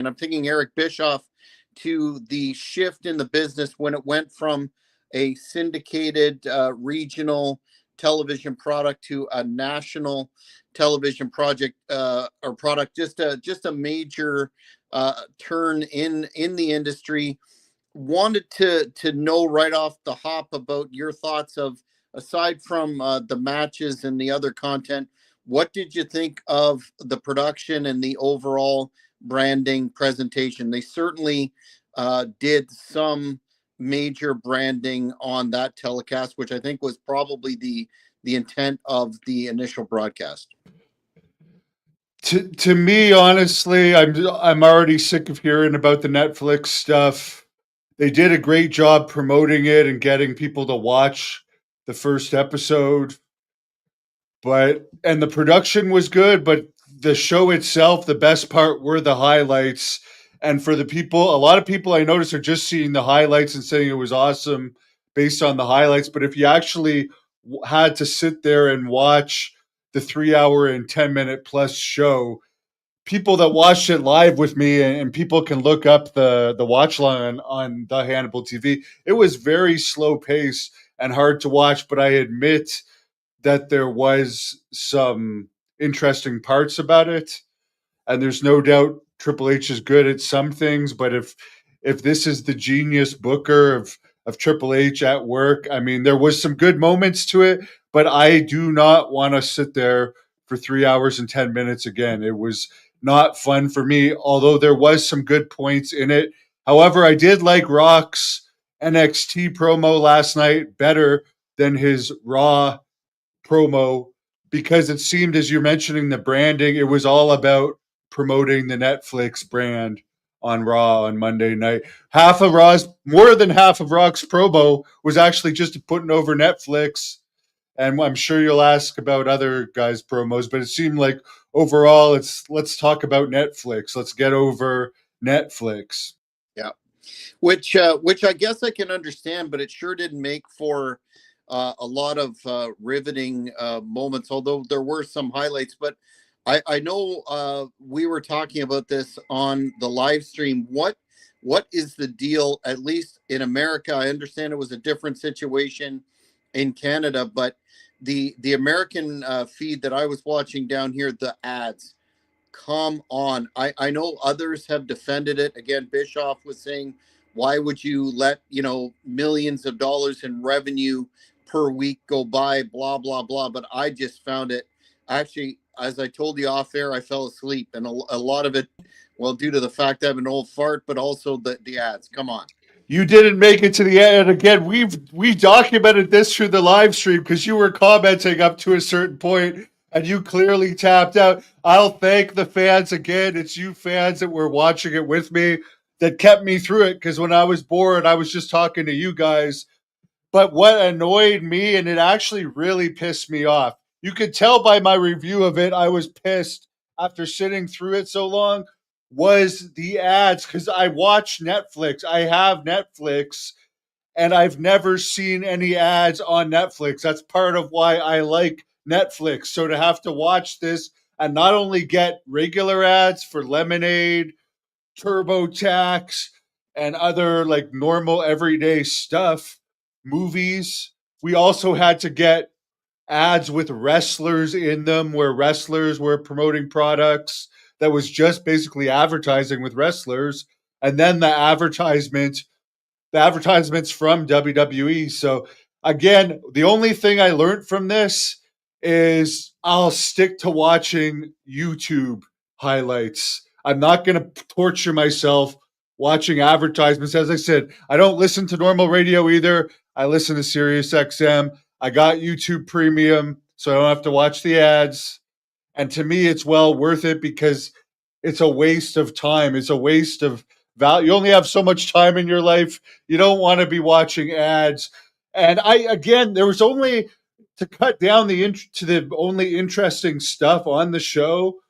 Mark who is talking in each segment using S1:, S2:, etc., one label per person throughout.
S1: and I'm thinking Eric Bischoff, to the shift in the business when it went from a syndicated regional television product to a national television project or product, just a major turn in the industry. Wanted to know right off the hop about your thoughts of, aside from the matches and the other content, what did you think of the production and the overall branding presentation? They certainly did some major branding on that telecast, which I think was probably the intent of the initial broadcast.
S2: To me, honestly, I'm already sick of hearing about the Netflix stuff. They did a great job promoting it and getting people to watch the first episode. And the production was good, but the show itself, the best part were the highlights. And for the people, a lot of people I noticed are just seeing the highlights and saying it was awesome based on the highlights. But if you actually had to sit there and watch the 3 hour and 10 minute plus show, people that watched it live with me, and people can look up the watch line on the Hannibal TV. It was very slow pace and hard to watch, but I admit that there was some interesting parts about it. And there's no doubt Triple H is good at some things, but if this is the genius booker of Triple H at work, I mean, there was some good moments to it, but I do not want to sit there for 3 hours and 10 minutes again. It was not fun for me, although there was some good points in it. However, I did like Rock's NXT promo last night better than his Raw promo, because it seemed, as you're mentioning, the branding, it was all about promoting the Netflix brand on Raw on Monday night. More than half of Rock's promo was actually just putting over Netflix. And I'm sure you'll ask about other guys' promos, but it seemed like overall let's talk about Netflix. Let's get over Netflix.
S1: Yeah, which I guess I can understand, but it sure didn't make for a lot of riveting moments. Although there were some highlights, but I know we were talking about this on the live stream. What is the deal? At least in America, I understand it was a different situation in Canada, but the American feed that I was watching down here, the ads. Come on. I know others have defended it. Again, Bischoff was saying, why would you let, millions of dollars in revenue per week go by, blah, blah, blah. But I just found it, actually, as I told you off air, I fell asleep. And a lot of it, well, due to the fact I have an old fart, but also the ads. Come on.
S2: You didn't make it to the end. And again, we documented this through the live stream because you were commenting up to a certain point and you clearly tapped out. I'll thank the fans again. It's you fans that were watching it with me that kept me through it, because when I was bored, I was just talking to you guys. But what annoyed me, and it actually really pissed me off, you could tell by my review of it, I was pissed after sitting through it so long, was the ads. Because I watch Netflix. I have Netflix, and I've never seen any ads on Netflix. That's part of why I like Netflix. So to have to watch this and not only get regular ads for Lemonade, TurboTax, and other like normal everyday stuff, movies, we also had to get ads with wrestlers in them where wrestlers were promoting products that was just basically advertising with wrestlers, and then the advertisements from WWE. So again, the only thing I learned from this is I'll stick to watching YouTube highlights. I'm not going to torture myself watching advertisements. As I said, I don't listen to normal radio either. I listen to Sirius XM. I got YouTube Premium, so I don't have to watch the ads. And to me, it's well worth it because it's a waste of time. It's a waste of value. You only have so much time in your life. You don't want to be watching ads. And there was only, to cut down to the only interesting stuff on the show.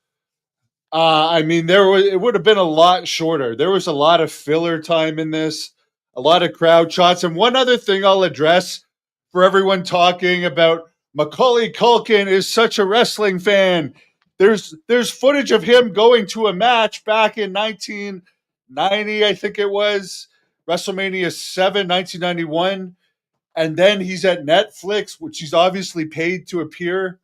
S2: It would have been a lot shorter. There was a lot of filler time in this, a lot of crowd shots. And one other thing I'll address for everyone talking about Macaulay Culkin is such a wrestling fan. There's footage of him going to a match back in 1990, I think it was WrestleMania 7, 1991, and then he's at Netflix, which he's obviously paid to appear.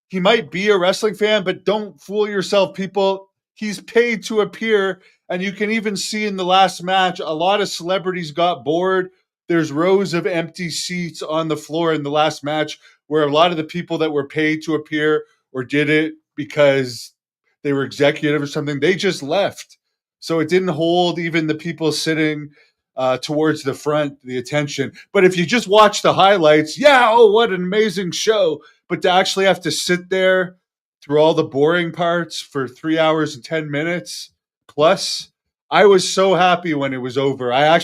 S2: He might be a wrestling fan, but don't fool yourself, people. He's paid to appear. And you can even see in the last match, a lot of celebrities got bored. There's rows of empty seats on the floor in the last match where a lot of the people that were paid to appear or did it because they were executive or something, they just left. So it didn't hold even the people sitting towards the front, the attention. But if you just watch the highlights, yeah, oh, what an amazing show. But to actually have to sit there through all the boring parts for 3 hours and 10 minutes plus, I was so happy when it was over. I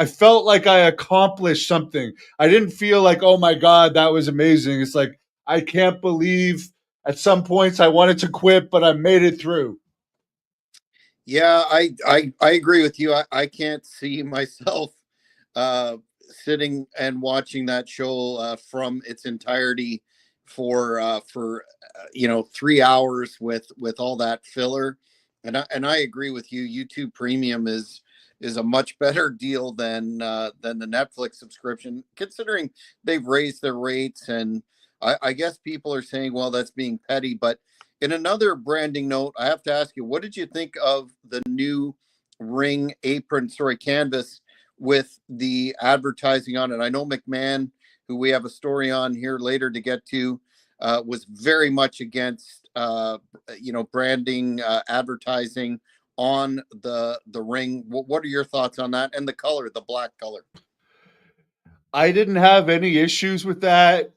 S2: felt like I accomplished something. I didn't feel like, oh my God, that was amazing. It's like, I can't believe at some points I wanted to quit, but I made it through.
S1: Yeah, I agree with you. I can't see myself uh, sitting and watching that show from its entirety for 3 hours with all that filler. And I agree with you. YouTube Premium is a much better deal than the Netflix subscription, considering they've raised their rates. And I guess people are saying, well, that's being petty, but in another branding note, I have to ask you, what did you think of the new ring apron, canvas with the advertising on it? I know McMahon, who we have a story on here later to get to, was very much against, branding, advertising on the ring. What are your thoughts on that? And the color, the black color?
S2: I didn't have any issues with that.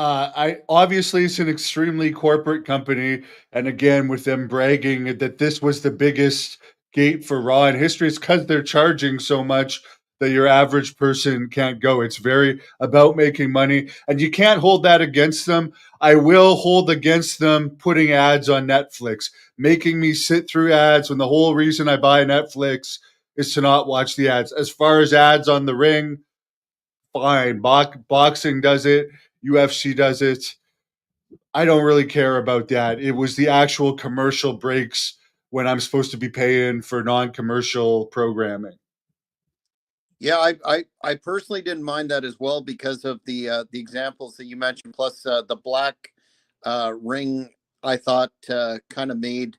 S2: I obviously it's an extremely corporate company, and again, with them bragging that this was the biggest gate for Raw in history, it's because they're charging so much that your average person can't go. It's very about making money, and you can't hold that against them. I will hold against them putting ads on Netflix, making me sit through ads when the whole reason I buy Netflix is to not watch the ads. As far as ads on the ring, fine. Boxing does it. UFC does it. I don't really care about that. It was the actual commercial breaks when I'm supposed to be paying for non-commercial programming.
S1: Yeah, I personally didn't mind that as well because of the examples that you mentioned. Plus, the black ring, I thought kind of made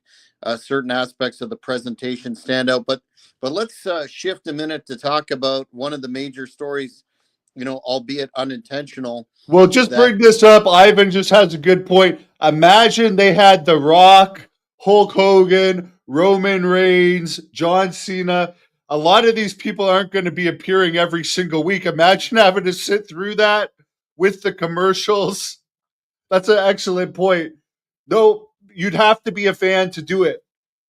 S1: certain aspects of the presentation stand out. But let's shift a minute to talk about one of the major stories, albeit unintentional.
S2: Well, just
S1: That
S2: bring this up. Ivan just has a good point. Imagine they had The Rock, Hulk Hogan, Roman Reigns, John Cena. A lot of these people aren't going to be appearing every single week. Imagine having to sit through that with the commercials. That's an excellent point. No, you'd have to be a fan to do it.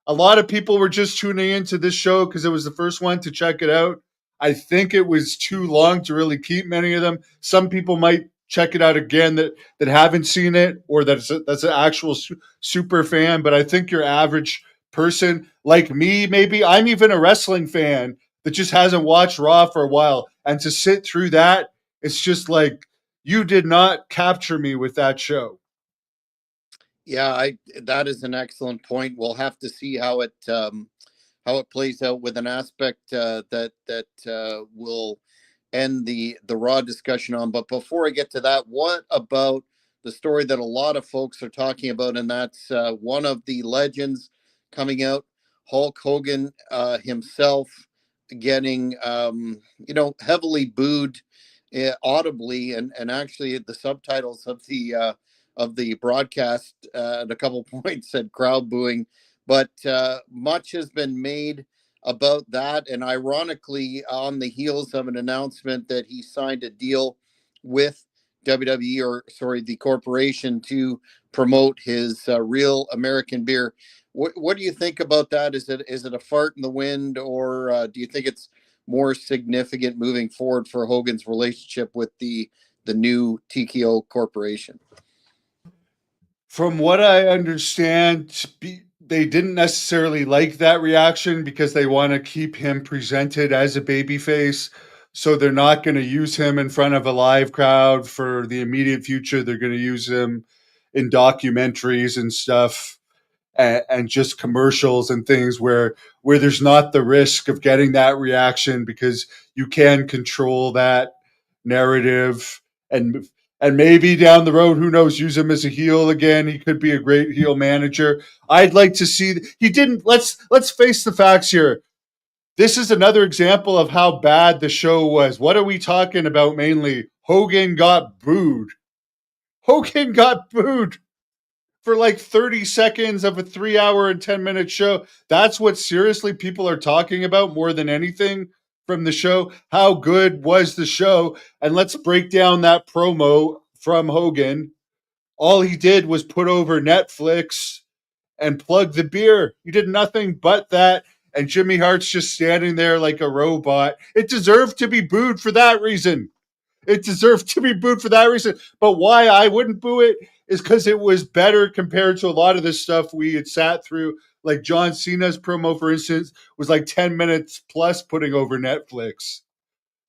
S2: A lot of people were just tuning into this show because it was the first one to check it out. I think it was too long to really keep many of them. Some people might check it out again that haven't seen it or that's an actual super fan. But I think your average person like me, maybe I'm even a wrestling fan that just hasn't watched Raw for a while, and to sit through that, it's just like you did not capture me with that show.
S1: Yeah, I that is an excellent point. We'll have to see how it plays out with an aspect that will end the raw discussion on. But before I get to that, what about the story that a lot of folks are talking about, and that's one of the legends coming out, Hulk Hogan himself, getting heavily booed audibly, and actually the subtitles of the broadcast at a couple points said crowd booing. But much has been made about that. And ironically, on the heels of an announcement that he signed a deal with WWE, or sorry, the corporation, to promote his real American beer. What do you think about that? Is it a fart in the wind, or do you think it's more significant moving forward for Hogan's relationship with the new TKO corporation?
S2: From what I understand, they didn't necessarily like that reaction because they want to keep him presented as a babyface. So they're not going to use him in front of a live crowd for the immediate future. They're going to use him in documentaries and stuff, and just commercials and things where there's not the risk of getting that reaction because you can control that narrative. And maybe down the road, who knows, use him as a heel again. He could be a great heel manager. I'd like to see he didn't. Let's face the facts here. This is another example of how bad the show was. What are we talking about mainly? Hogan got booed. Hogan got booed for like 30 seconds of a 3 hour and 10-minute show. That's what seriously people are talking about more than anything from the show. How good was the show? And let's break down that promo from Hogan. All he did was put over Netflix and plug the beer. He did nothing but that. And Jimmy Hart's just standing there like a robot. It deserved to be booed for that reason. It deserved to be booed for that reason. But why I wouldn't boo it is because it was better compared to a lot of the stuff we had sat through. Like John Cena's promo, for instance, was like 10 minutes plus putting over Netflix.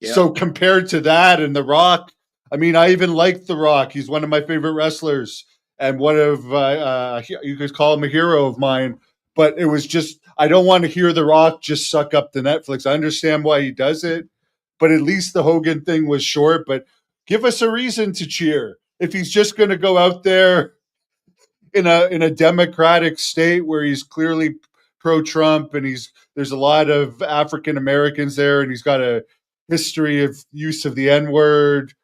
S1: Yeah.
S2: So compared to that and The Rock, I mean, I even like The Rock. He's one of my favorite wrestlers and one of, you could call him a hero of mine. But it was just, I don't want to hear The Rock just suck up the Netflix. I understand why he does it, but at least the Hogan thing was short. But give us a reason to cheer. If he's just going to go out there in a democratic state where he's clearly pro-Trump and there's a lot of African Americans there and he's got a history of use of the N-word.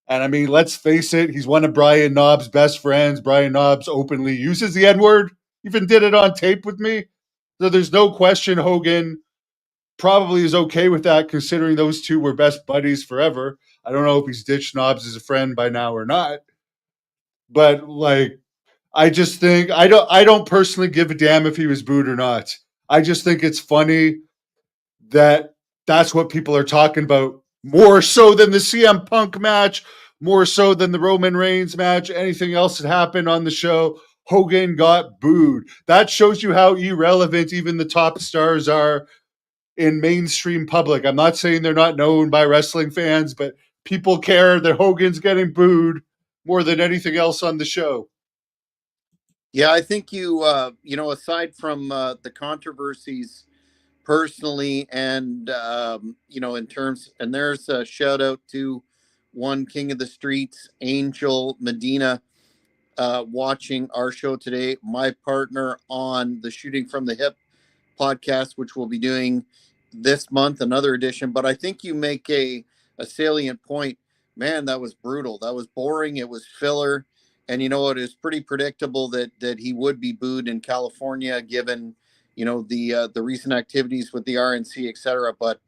S2: And I mean, let's face it, he's one of Brian Knobb's best friends. Brian Knobbs openly uses the N-word, even did it on tape with me. So there's no question Hogan probably is okay with that, considering those two were best buddies forever. I don't know if he's ditched Knobbs as a friend by now or not. But like, I just think I don't personally give a damn if he was booed or not. I just think it's funny that that's what people are talking about more so than the CM Punk match, more so than the Roman Reigns match, anything else that happened on the show. Hogan got booed. That shows you how irrelevant even the top stars are in mainstream public. I'm not saying they're not known by wrestling fans, but people care that Hogan's getting booed more than anything else on the show.
S1: Yeah, I think aside from the controversies personally, and in terms, and there's a shout out to one King of the Streets, Angel Medina, watching our show today. My partner on the Shooting from the Hip podcast, which we'll be doing this month, another edition. But I think you make a salient point. Man, that was brutal. That was boring. It was filler. And you know what? It was pretty predictable that he would be booed in California, given the recent activities with the RNC, etc. But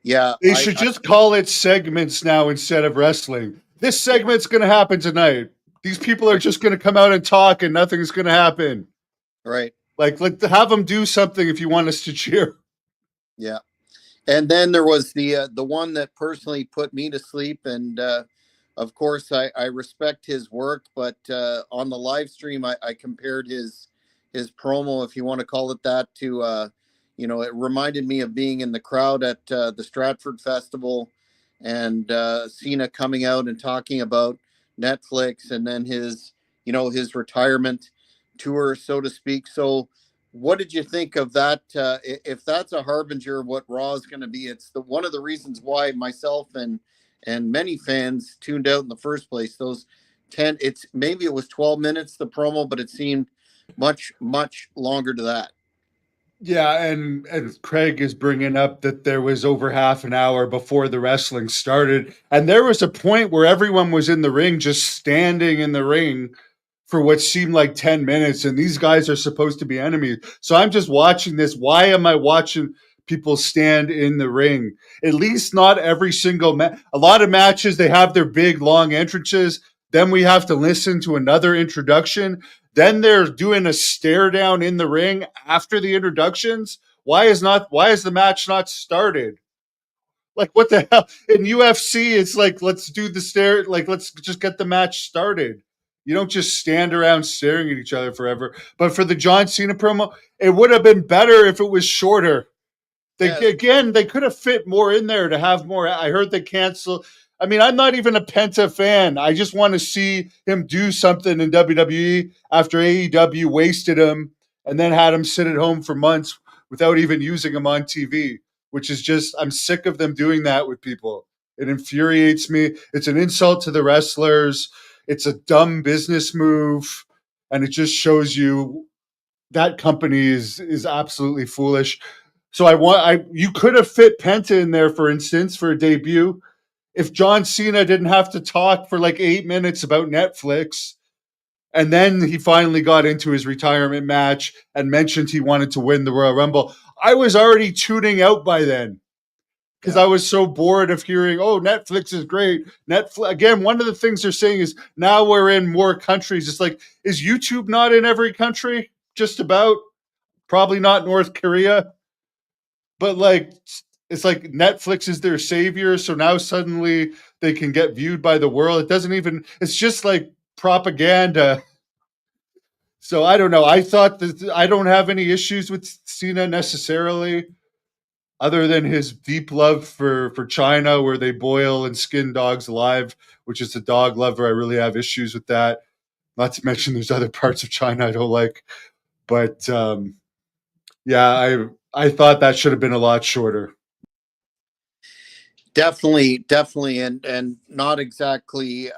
S1: yeah,
S2: They should just call it segments now instead of wrestling. This segment's going to happen tonight. These people are just going to come out and talk, and nothing's going to happen.
S1: Right.
S2: Like, have them do something if you want us to cheer.
S1: Yeah. And then there was the one that personally put me to sleep, and of course I respect his work, but on the live stream I compared his promo, if you want to call it that, to it reminded me of being in the crowd at the Stratford Festival, and Cena coming out and talking about Netflix, and then his retirement tour, so to speak. So what did you think of that? If that's a harbinger of what Raw is going to be, it's one of the reasons why myself and many fans tuned out in the first place. Those 10, maybe it was 12 minutes the promo, but it seemed much longer to that.
S2: Yeah, and Craig is bringing up that there was over half an hour before the wrestling started, and there was a point where everyone was in the ring, just standing in the ring for what seemed like 10 minutes, and these guys are supposed to be enemies. So I'm just watching this. Why am I watching people stand in the ring? At least not every single match. A lot of matches, they have their big, long entrances. Then we have to listen to another introduction. Then they're doing a stare down in the ring after the introductions. Why is the match not started? Like, what the hell? In UFC, it's like, let's do the stare, like, let's just get the match started. You don't just stand around staring at each other forever. But for the John Cena promo, it would have been better if it was shorter. They could have fit more in there to have more. I heard they cancel. I mean, I'm not even a Penta fan. I just want to see him do something in WWE after AEW wasted him and then had him sit at home for months without even using him on TV, which is just, I'm sick of them doing that with people. It infuriates me. It's an insult to the wrestlers. It's a dumb business move. And it just shows you that company is absolutely foolish. So you could have fit Penta in there, for instance, for a debut. If John Cena didn't have to talk for like 8 minutes about Netflix, and then he finally got into his retirement match and mentioned he wanted to win the Royal Rumble, I was already tuning out by then because I was so bored of hearing, oh, Netflix is great. Netflix, again, one of the things they're saying is now we're in more countries. It's like, is YouTube not in every country? Just about. Probably not North Korea. But like, it's like Netflix is their savior. So now suddenly they can get viewed by the world. It doesn't even, it's just like propaganda. So I don't know. I thought that I don't have any issues with Cena necessarily, other than his deep love for China, where they boil and skin dogs alive, which is a dog lover. I really have issues with that. Not to mention there's other parts of China I don't like. But yeah, I thought that should have been a lot shorter.
S1: Definitely, and not exactly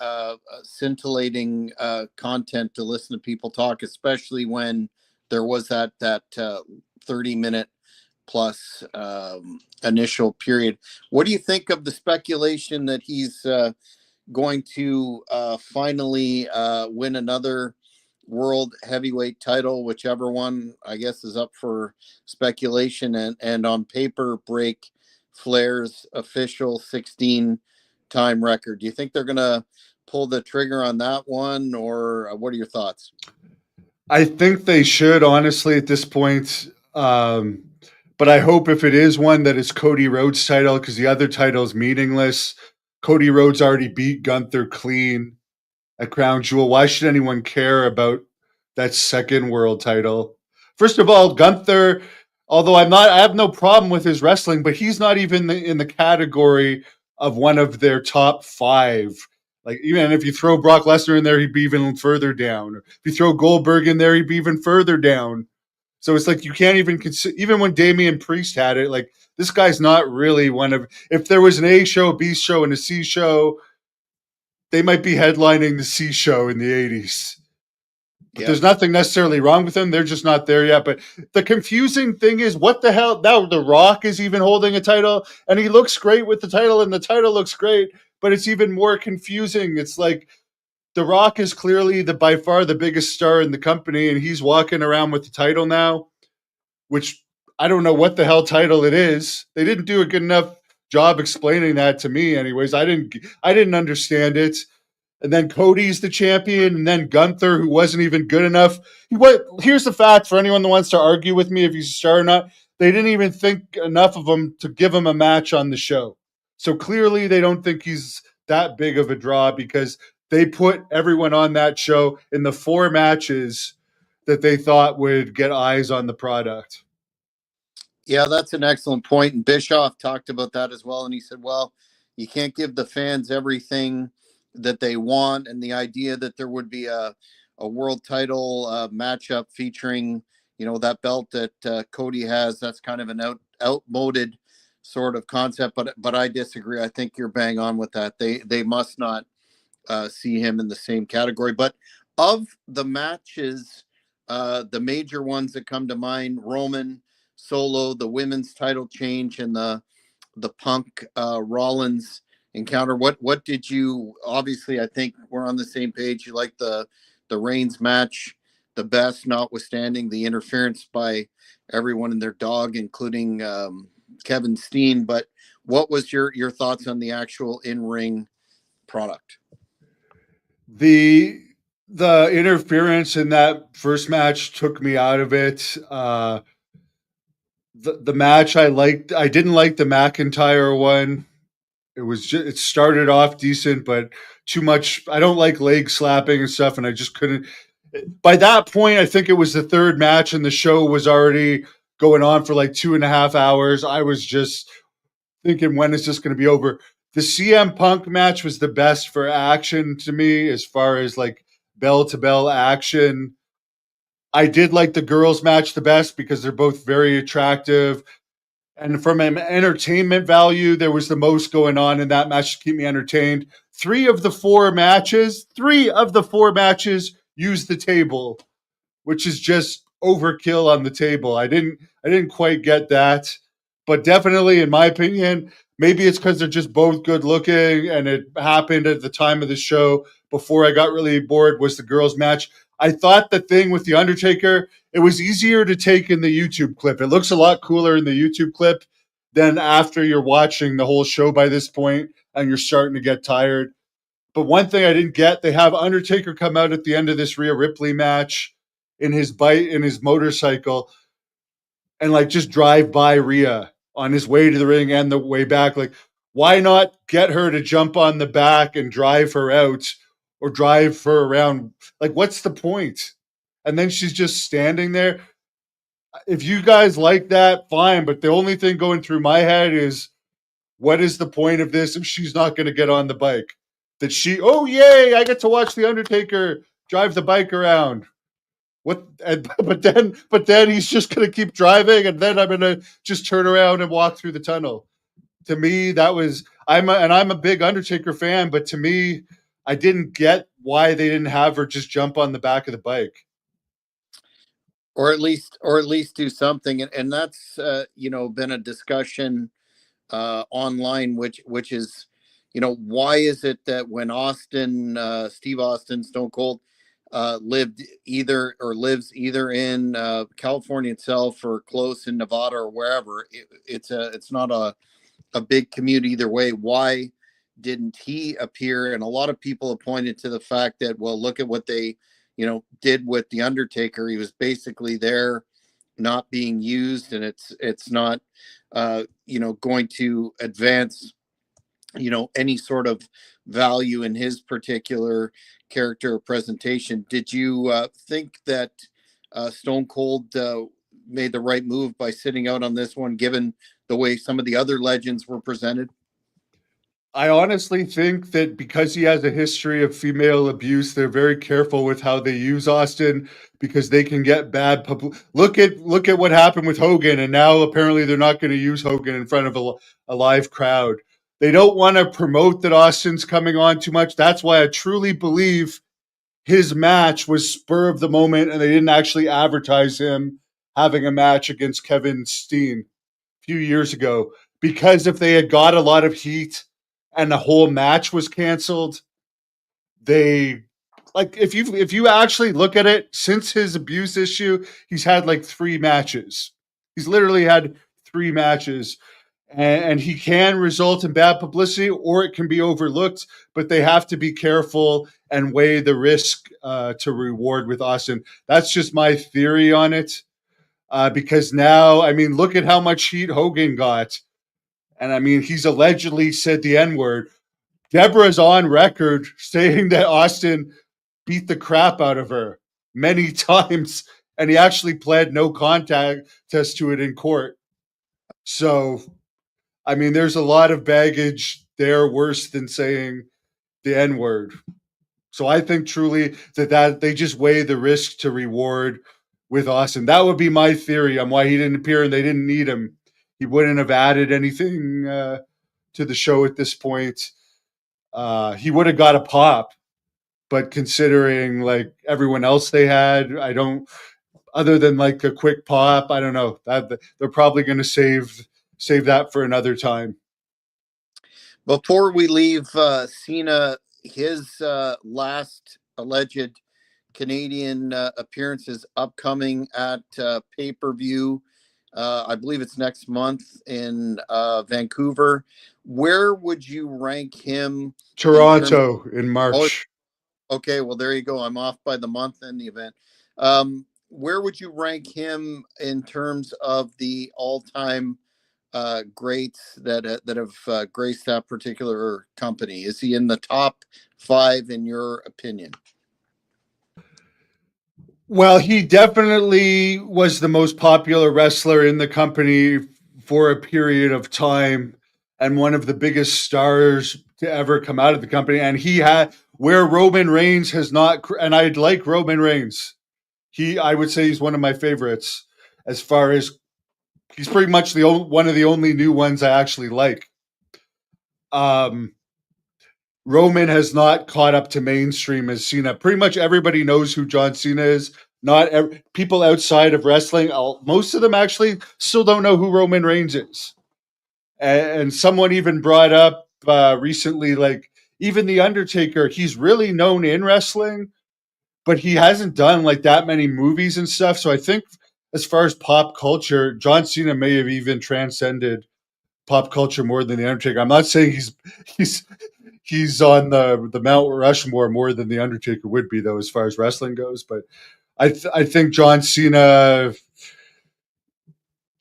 S1: scintillating content to listen to people talk, especially when there was that 30-minute plus initial period. What do you think of the speculation that he's going to finally win another world heavyweight title, whichever one I guess is up for speculation, and on paper break Flair's official 16-time record? Do you think they're going to pull the trigger on that one, or what are your thoughts?
S2: I think they should, honestly, at this point. But I hope if it is one that it's Cody Rhodes' title, because the other title is meaningless. Cody Rhodes already beat Gunther clean at Crown Jewel. Why should anyone care about that second world title? First of all, Gunther, although I have no problem with his wrestling, but he's not even in the category of one of their top five. Like, even if you throw Brock Lesnar in there, he'd be even further down. If you throw Goldberg in there, he'd be even further down. So it's like you can't even consider, even when Damian Priest had it, like, this guy's not really one of, if there was an A show, a B show, and a C show, they might be headlining the C show in the 80s. But there's nothing necessarily wrong with them. They're just not there yet. But the confusing thing is, what the hell? Now The Rock is even holding a title, and he looks great with the title, and the title looks great, but it's even more confusing. It's like The Rock is clearly by far the biggest star in the company, and he's walking around with the title now, which I don't know what the hell title it is. They didn't do a good enough job explaining that to me anyways. I didn't understand it. And then Cody's the champion, and then Gunther, who wasn't even good enough. Here's the fact for anyone that wants to argue with me if he's a star or not. They didn't even think enough of him to give him a match on the show. So clearly they don't think he's that big of a draw, because they put everyone on that show in the 4 matches that they thought would get eyes on the product.
S1: Yeah, that's an excellent point. And Bischoff talked about that as well. And he said, well, you can't give the fans everything that they want. And the idea that there would be a world title matchup featuring, that belt that Cody has, that's kind of an outmoded sort of concept. But I disagree. I think you're bang on with that. They must not see him in the same category. But of the matches, the major ones that come to mind, Roman, Solo, the women's title change, and the Punk Rollins encounter. What did you? Obviously, I think we're on the same page. You like the Reigns match the best, notwithstanding the interference by everyone and their dog, including Kevin Steen. But what was your thoughts on the actual in-ring product?
S2: The interference in that first match took me out of it. The match I liked. I didn't like the McIntyre one. It started off decent, but too much. I don't like leg slapping and stuff, and I just couldn't. By that point, I think it was the third match, and the show was already going on for like 2.5 hours. I was just thinking, when is this going to be over? The CM Punk match was the best for action to me, as far as like bell to bell action. I did like the girls match the best because they're both very attractive. And from an entertainment value, there was the most going on in that match to keep me entertained. Three of the four matches used the table, which is just overkill on the table. I didn't quite get that, but definitely, in my opinion, maybe it's because they're just both good looking, and it happened at the time of the show before I got really bored. Was the girls' match? I thought the thing with the Undertaker, it was easier to take in the YouTube clip. It looks a lot cooler in the YouTube clip than after you're watching the whole show by this point and you're starting to get tired. But one thing I didn't get, they have Undertaker come out at the end of this Rhea Ripley match in his motorcycle and like just drive by Rhea on his way to the ring and the way back. Like, why not get her to jump on the back and drive her out or drive her around? Like, what's the point? And then she's just standing there. If you guys like that, fine. But the only thing going through my head is, what is the point of this if she's not going to get on the bike? That she, oh yay, I get to watch the Undertaker drive the bike around. What? And, but then he's just going to keep driving, and then I'm going to just turn around and walk through the tunnel. To me, that was I'm a big Undertaker fan, but to me, I didn't get why they didn't have her just jump on the back of the bike.
S1: Or at least do something, and that's been a discussion online, which is, why is it that when Steve Austin, Stone Cold, lives either in California itself or close in Nevada or wherever, it's not a big commute either way. Why didn't he appear? And a lot of people have pointed to the fact that, well, look at what they did with the Undertaker. He was basically there, not being used, and it's not going to advance any sort of value in his particular character or presentation. Did you think that Stone Cold made the right move by sitting out on this one, given the way some of the other legends were presented?
S2: I honestly think that because he has a history of female abuse, they're very careful with how they use Austin because they can get bad public. Look at what happened with Hogan, and now apparently they're not going to use Hogan in front of a live crowd. They don't want to promote that Austin's coming on too much. That's why I truly believe his match was spur of the moment, and they didn't actually advertise him having a match against Kevin Steen a few years ago. Because if they had got a lot of heat and the whole match was canceled, they like if you actually look at it, since his abuse issue, he's had like 3 matches. He's literally had 3 matches, and he can result in bad publicity or it can be overlooked, but they have to be careful and weigh the risk to reward with Austin. That's just my theory on it. Because now, I mean, look at how much heat Hogan got. And I mean, he's allegedly said the N word. Deborah's on record saying that Austin beat the crap out of her many times, and he actually pled no contest to it in court. So, I mean, there's a lot of baggage there worse than saying the N word. So I think truly that they just weigh the risk to reward with Austin. That would be my theory on why he didn't appear and they didn't need him. He wouldn't have added anything to the show at this point. He would have got a pop, but considering like everyone else they had, I don't. Other than like a quick pop, I don't know. They're probably going to save that for another time.
S1: Before we leave Cena, his last alleged Canadian appearances upcoming at pay-per-view. I believe it's next month in Vancouver. Where would you rank him?
S2: Toronto in
S1: Oh,
S2: March.
S1: okay. Well, there you go. I'm off by the month in the event. Where would you rank him in terms of the all-time greats that have graced that particular company? Is he in the top 5 in your opinion?
S2: Well, he definitely was the most popular wrestler in the company for a period of time. and one of the biggest stars to ever come out of the company. And he had where Roman Reigns has not, and I like Roman Reigns. I would say he's one of my favorites as far as he's pretty much one of the only new ones I actually like. Um, Roman has not caught up to mainstream as Cena. Pretty much everybody knows who John Cena is. Not people outside of wrestling, most of them actually still don't know who Roman Reigns is. And someone even brought up recently, like even the Undertaker, he's really known in wrestling, but he hasn't done like that many movies and stuff. So I think as far as pop culture, John Cena may have even transcended pop culture more than the Undertaker. I'm not saying he's he's on the Mount Rushmore more than the Undertaker would be though, as far as wrestling goes. But I think John Cena.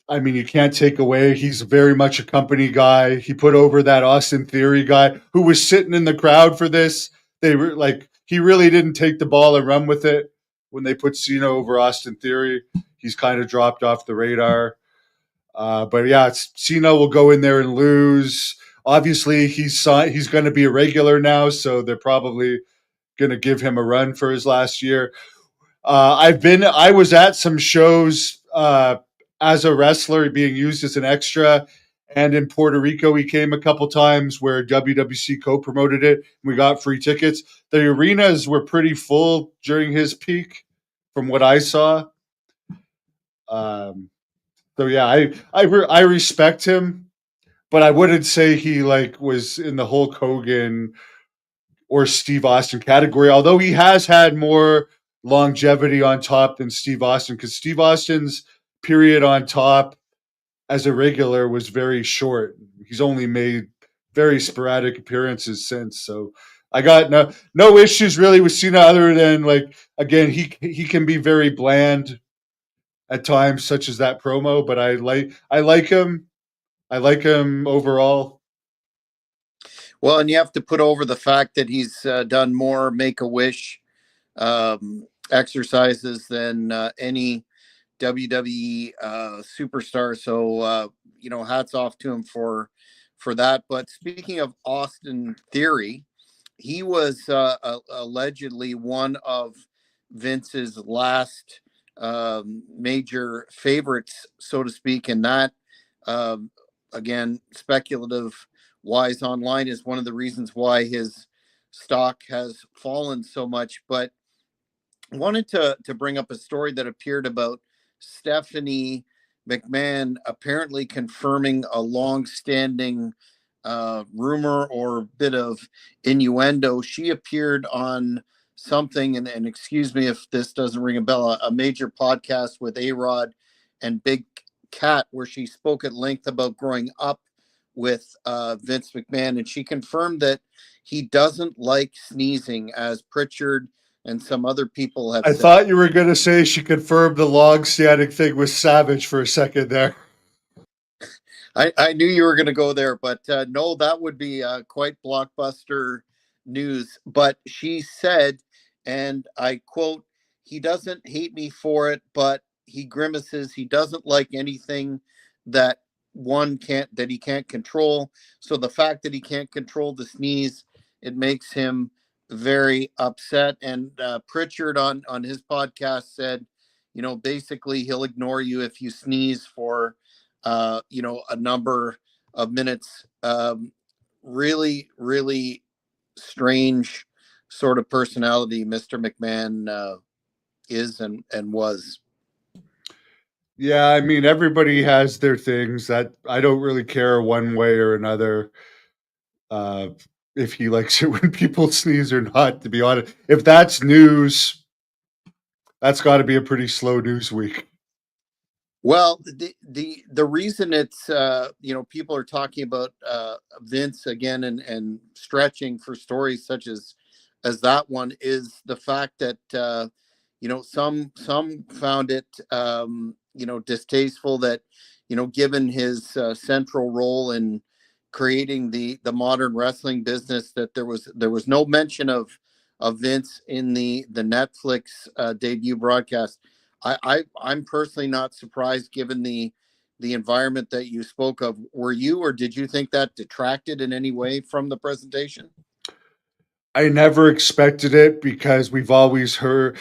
S2: I mean, you can't take away. He's very much a company guy. He put over that Austin Theory guy who was sitting in the crowd for this. They were like, he really didn't take the ball and run with it when they put Cena over Austin Theory. He's kind of dropped off the radar. But yeah, Cena will go in there and lose. Obviously, he's going to be a regular now, so they're probably going to give him a run for his last year. I was at some shows as a wrestler being used as an extra. And in Puerto Rico, he came a couple times where WWC co-promoted it. We got free tickets. The arenas were pretty full during his peak, from what I saw. So yeah, I respect him, but I wouldn't say he like was in the Hulk Hogan or Steve Austin category. Although he has had more longevity on top than Steve Austin, because Steve Austin's period on top as a regular was very short. He's only made very sporadic appearances since. So I got no issues really with Cena other than like again he can be very bland at times, such as that promo. But I like him. I like him overall.
S1: Well, and you have to put over the fact that he's done more Make a Wish exercises than any WWE superstar. So hats off to him for that. But speaking of Austin Theory, he was allegedly one of Vince's last major favorites, so to speak, and that um, again, speculative wise online is one of the reasons why his stock has fallen so much. But wanted to bring up a story that appeared about Stephanie McMahon apparently confirming a long-standing rumor or bit of innuendo. She appeared on something, and excuse me if this doesn't ring a bell, a major podcast with A-Rod and Big Cat, where she spoke at length about growing up with Vince McMahon, and she confirmed that he doesn't like sneezing, as Pritchard and some other people have
S2: I
S1: said.
S2: thought you were going to say she confirmed the long-standing thing with Savage for a second there.
S1: I knew you were going to go there, but no, that would be quite blockbuster news. But she said, and I quote, he doesn't hate me for it, but he grimaces. He doesn't like anything that that he can't control. So the fact that he can't control the sneeze, it makes him very upset. And Pritchard on his podcast said, basically he'll ignore you if you sneeze for a number of minutes. Really, really strange sort of personality Mr. McMahon is and was.
S2: Yeah, I mean everybody has their things that I don't really care one way or another. Uh, if he likes it when people sneeze or not, to be honest. If that's news, that's got to be a pretty slow news week.
S1: Well, the reason it's people are talking about Vince again and stretching for stories such as that one is the fact that some found it distasteful that given his central role in creating the modern wrestling business, that there was no mention of Vince in the Netflix debut broadcast. I'm personally not surprised given the the environment that you spoke of. Were you, or did you think that detracted in any way from the presentation?
S2: I never expected it because we've always heard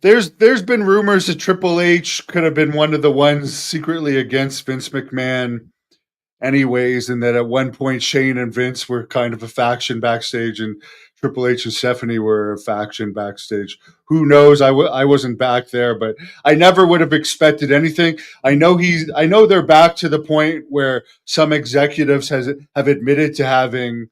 S2: there's been rumors that Triple H could have been one of the ones secretly against Vince McMahon anyways, and that at one point Shane and Vince were kind of a faction backstage, and Triple H and Stephanie were a faction backstage. Who knows? I wasn't back there, but I never would have expected anything. I know they're back to the point where some executives have admitted to having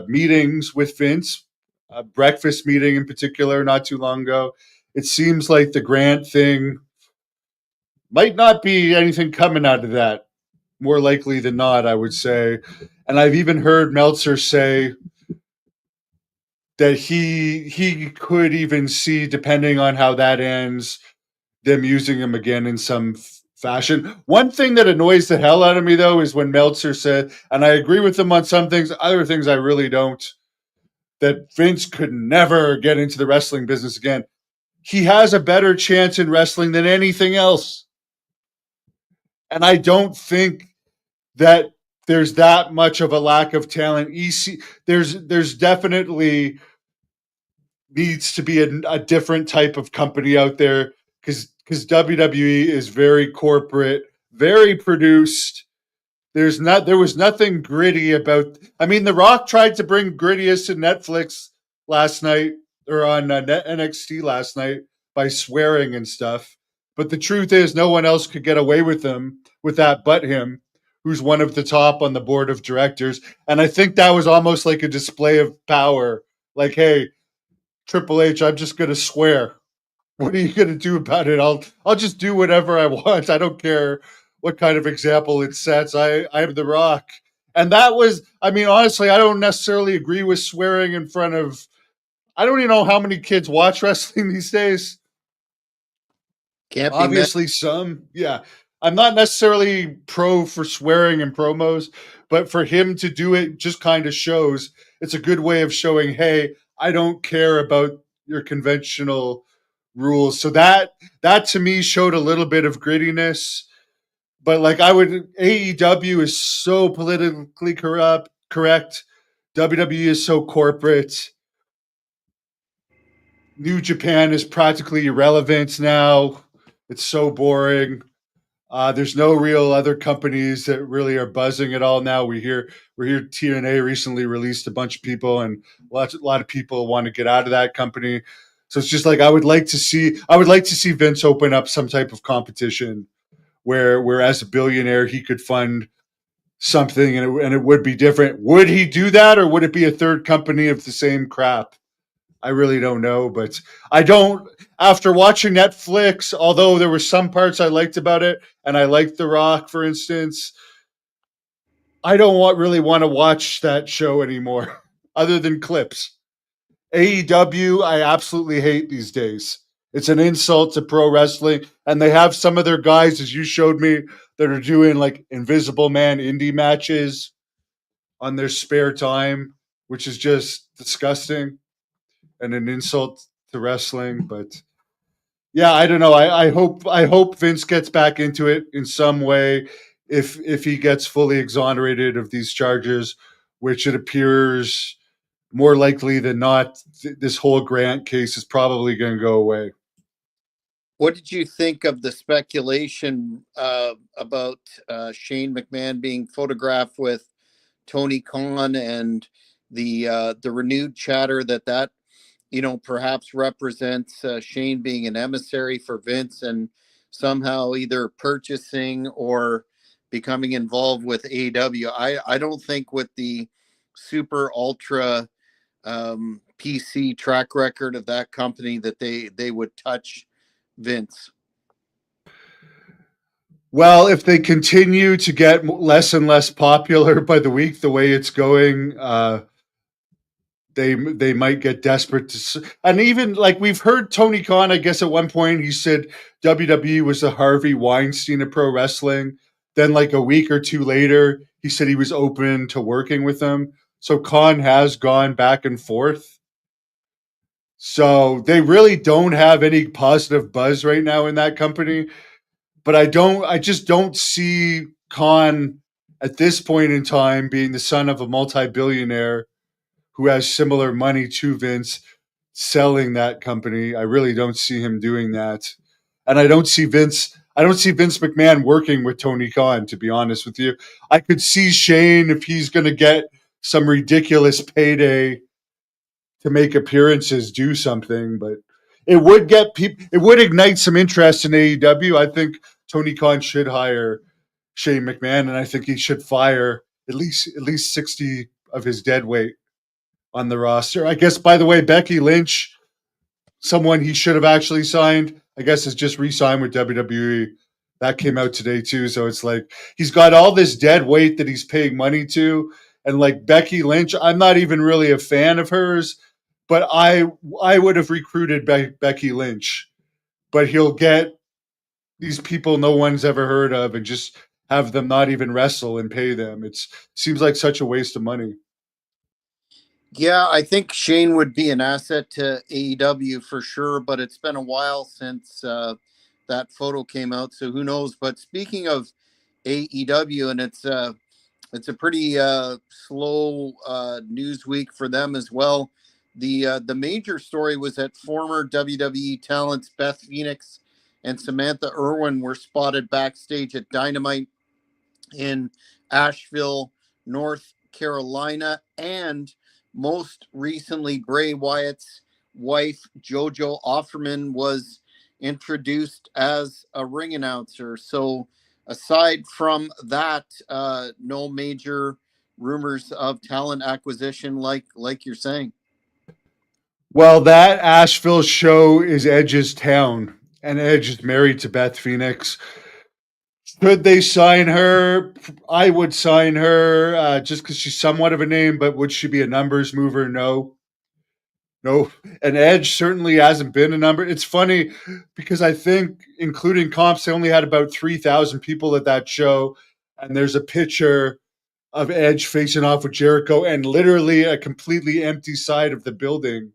S2: meetings with Vince, a breakfast meeting in particular, not too long ago. It seems like the Grant thing might not be anything coming out of that. More likely than not, I would say. And I've even heard Meltzer say that he could even see, depending on how that ends, them using him again in some fashion. One thing that annoys the hell out of me, though, is when Meltzer said, and I agree with him on some things, other things I really don't, that Vince could never get into the wrestling business again. He has a better chance in wrestling than anything else. And I don't think that there's that much of a lack of talent. There's definitely needs to be a different type of company out there because WWE is very corporate, very produced. There was nothing gritty about. I mean, The Rock tried to bring grittiest to Netflix last night or on NXT last night by swearing and stuff. But the truth is, no one else could get away with that but him, who's one of the top on the board of directors. And I think that was almost like a display of power. Like, hey, Triple H, I'm just going to swear. What are you going to do about it? I'll just do whatever I want. I don't care what kind of example it sets. I'm The Rock. And that was, I mean, honestly, I don't necessarily agree with swearing in front of, I don't even know how many kids watch wrestling these days.
S1: Can't be met.
S2: Obviously, some. Yeah. I'm not necessarily pro for swearing in promos, but for him to do it just kind of shows it's a good way of showing, hey, I don't care about your conventional rules. So that to me showed a little bit of grittiness. But like AEW is so politically correct. WWE is so corporate. New Japan is practically irrelevant now. It's so boring. There's no real other companies that really are buzzing at all now. We hear TNA recently released a bunch of people, and a lot of people want to get out of that company. So it's just like I would like to see Vince open up some type of competition where as a billionaire he could fund something and it would be different. Would he do that, or would it be a third company of the same crap? I really don't know, but I don't. After watching Netflix, although there were some parts I liked about it, and I liked The Rock, for instance, I don't really want to watch that show anymore, other than clips. AEW, I absolutely hate these days. It's an insult to pro wrestling, and they have some of their guys, as you showed me, that are doing like Invisible Man indie matches on their spare time, which is just disgusting and an insult to wrestling. But yeah, I don't know. I hope Vince gets back into it in some way if he gets fully exonerated of these charges, which it appears more likely than not, this whole Grant case is probably going to go away.
S1: What did you think of the speculation about Shane McMahon being photographed with Tony Khan, and the renewed chatter that perhaps represents Shane being an emissary for Vince and somehow either purchasing or becoming involved with AEW? I don't think with the super ultra PC track record of that company that they would touch Vince.
S2: Well, if they continue to get less and less popular by the week, the way it's going, they might get desperate to. And even like we've heard Tony Khan, I guess at one point he said WWE was the Harvey Weinstein of pro wrestling. Then like a week or two later, he said he was open to working with them. So Khan has gone back and forth. So they really don't have any positive buzz right now in that company. but I just don't see Khan at this point in time being the son of a multi-billionaire who has similar money to Vince selling that company. I really don't see him doing that. And I don't see Vince McMahon working with Tony Khan, to be honest with you. I could see Shane if he's going to get some ridiculous payday to make appearances do something, but it would get people it would ignite some interest in AEW. I think Tony Khan should hire Shane McMahon, and I think he should fire at least 60 of his dead weight on the roster. I guess, by the way, Becky Lynch, someone he should have actually signed, I guess has just re-signed with WWE. That came out today too. So it's like he's got all this dead weight that he's paying money to. And like Becky Lynch, I'm not even really a fan of hers, but I would have recruited Becky Lynch. But he'll get these people no one's ever heard of and just have them not even wrestle and pay them. It seems like such a waste of money.
S1: Yeah, I think Shane would be an asset to AEW for sure, but it's been a while since that photo came out, so who knows? But speaking of AEW, and it's a pretty slow news week for them as well. The major story was that former WWE talents Beth Phoenix and Samantha Irwin were spotted backstage at Dynamite in Asheville, North Carolina, and most recently, Bray Wyatt's wife, JoJo Offerman, was introduced as a ring announcer. So, aside from that, no major rumors of talent acquisition, like you're saying.
S2: Well, that Asheville show is Edge's town, and Edge is married to Beth Phoenix. Could they sign her? I would sign her just because she's somewhat of a name, but would she be a numbers mover? No. No. And Edge certainly hasn't been a number. It's funny because I think, including comps, they only had about 3,000 people at that show. And there's a picture of Edge facing off with Jericho and literally a completely empty side of the building.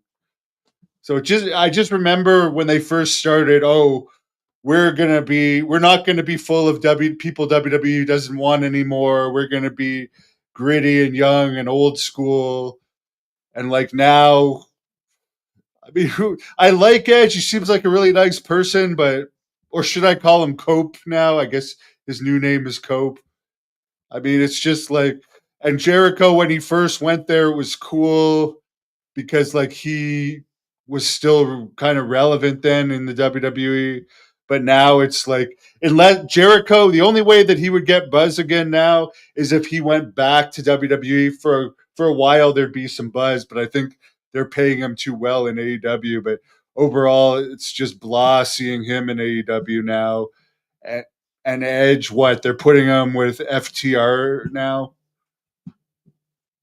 S2: So I just remember when they first started, oh, we're not gonna be full of people WWE doesn't want anymore. We're gonna be gritty and young and old school. And like now, I mean, I like Edge. He seems like a really nice person, but or should I call him Cope now? I guess his new name is Cope. I mean, it's just like, and Jericho when he first went there it was cool because like he was still kind of relevant then in the WWE. But now it's like, unless Jericho, the only way that he would get buzz again now is if he went back to WWE for a while. There'd be some buzz, but I think they're paying him too well in AEW. But overall, it's just blah seeing him in AEW now. And, and Edge, what they're putting him with FTR now.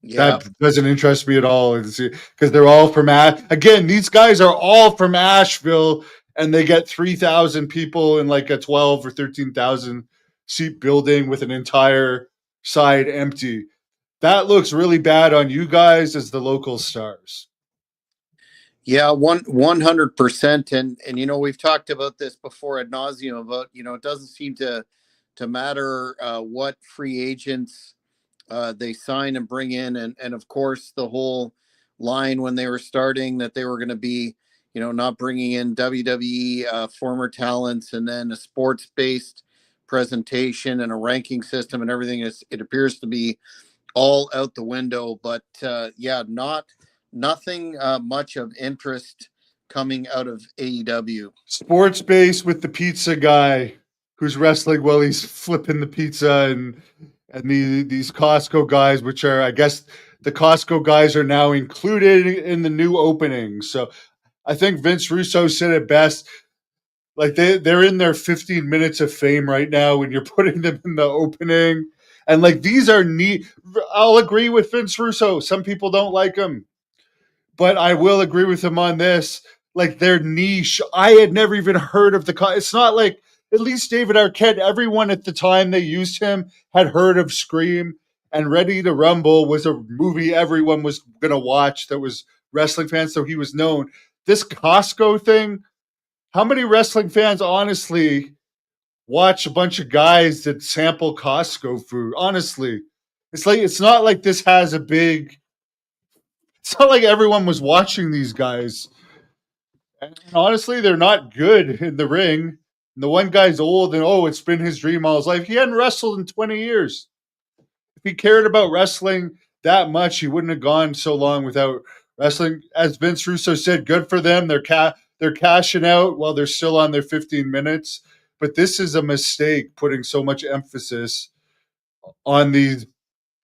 S1: Yeah.
S2: That doesn't interest me at all because they're all from again. These guys are all from Asheville, and they get 3,000 people in like a 12 or 13,000 seat building with an entire side empty. That looks really bad on you guys as the local stars.
S1: Yeah, 100%. And we've talked about this before ad nauseum about, it doesn't seem to matter what free agents they sign and bring in, and of course the whole line when they were starting that they were going to be, not bringing in WWE former talents, and then a sports based presentation and a ranking system and everything. It appears to be all out the window. But yeah, nothing much of interest coming out of AEW.
S2: Sports base with the pizza guy who's wrestling while he's flipping the pizza, and these Costco guys, which are, I guess, the Costco guys are now included in the new opening. So I think Vince Russo said it best. Like they're in their 15 minutes of fame right now when you're putting them in the opening. And like these are neat. I'll agree with Vince Russo. Some people don't like him, but I will agree with him on this. Like their niche, I had never even heard of it's not like, at least David Arquette, everyone at the time they used him had heard of Scream, and Ready to Rumble was a movie everyone was going to watch that was wrestling fans, so he was known. This Costco thing, how many wrestling fans honestly watch a bunch of guys that sample Costco food. Honestly, it's not like this has a big. It's not like everyone was watching these guys. And honestly, they're not good in the ring. And the one guy's old and it's been his dream all his life. He hadn't wrestled in 20 years. If he cared about wrestling that much, he wouldn't have gone so long without wrestling. As Vince Russo said, good for them. They're cashing out while they're still on their 15 minutes. But this is a mistake, putting so much emphasis on these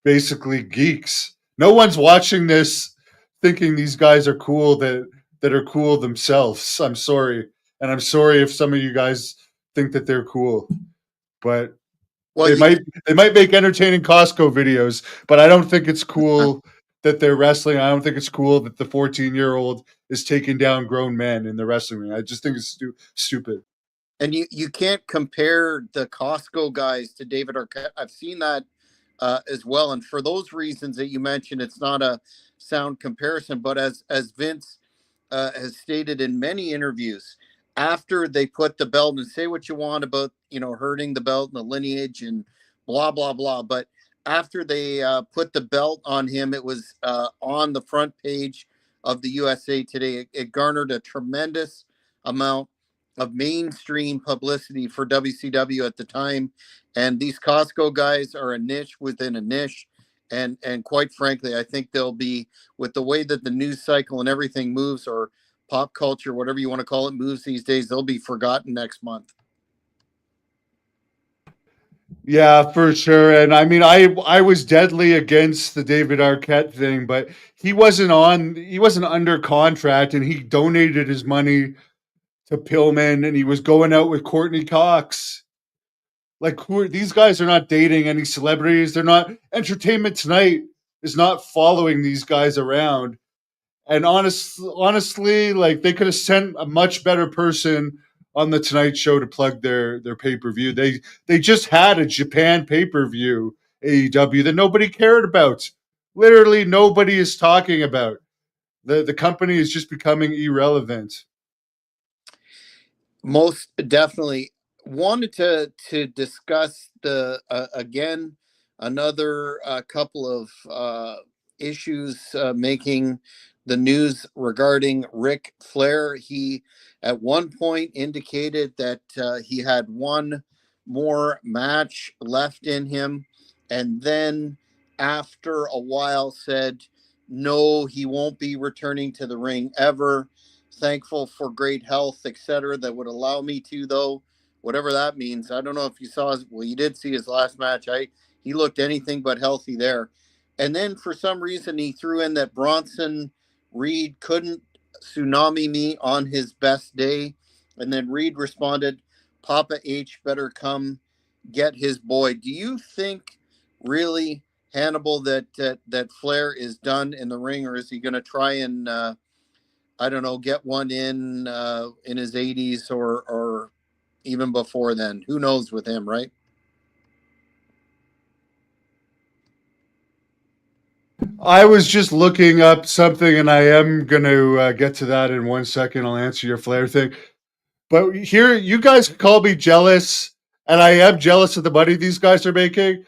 S2: basically geeks. No one's watching this thinking these guys are cool that are cool themselves. I'm sorry. And I'm sorry if some of you guys think that they're cool. But
S1: Well,
S2: they might make entertaining Costco videos, but I don't think it's cool that they're wrestling. I don't think it's cool that the 14-year-old is taking down grown men in the wrestling ring. I just think it's stupid.
S1: and you can't compare the Costco guys to David Arquette. I've seen that as well, and for those reasons that you mentioned, it's not a sound comparison. But as Vince has stated in many interviews, after they put the belt, and say what you want about hurting the belt and the lineage and blah blah blah, but after they put the belt on him, it was on the front page of the USA Today. It garnered a tremendous amount of mainstream publicity for WCW at the time. And these Costco guys are a niche within a niche. And quite frankly, I think they'll be, with the way that the news cycle and everything moves, or pop culture, whatever you want to call it, moves these days, they'll be forgotten next month.
S2: Yeah, for sure. And I mean, I was deadly against the David Arquette thing, but he wasn't under contract, and he donated his money to Pillman, and he was going out with Courtney Cox. Like, these guys are not dating any celebrities. They're not. Entertainment Tonight is not following these guys around. And honestly, like, they could have sent a much better person on the Tonight Show to plug their pay-per-view. They just had a Japan pay-per-view, AEW, that nobody cared about. Literally nobody is talking about. The company is just becoming irrelevant.
S1: Most definitely. Wanted to discuss the again, another couple of issues making the news regarding Ric Flair. He at one point indicated that he had one more match left in him, and then after a while said no, he won't be returning to the ring ever. Thankful for great health, etc., that would allow me to, though, whatever that means. I don't know if you saw his, well, you did see his last match. He looked anything but healthy there. And then for some reason he threw in that Bronson Reed couldn't tsunami me on his best day. And then Reed responded, Papa H better come get his boy. Do you think really, Hannibal, that Flair is done in the ring, or is he going to try and I don't know, get one in his 80s, or even before then? Who knows with him, right?
S2: I was just looking up something, and I am going to get to that in 1 second. I'll answer your Flair thing. But here, you guys call me jealous, and I am jealous of the money these guys are making.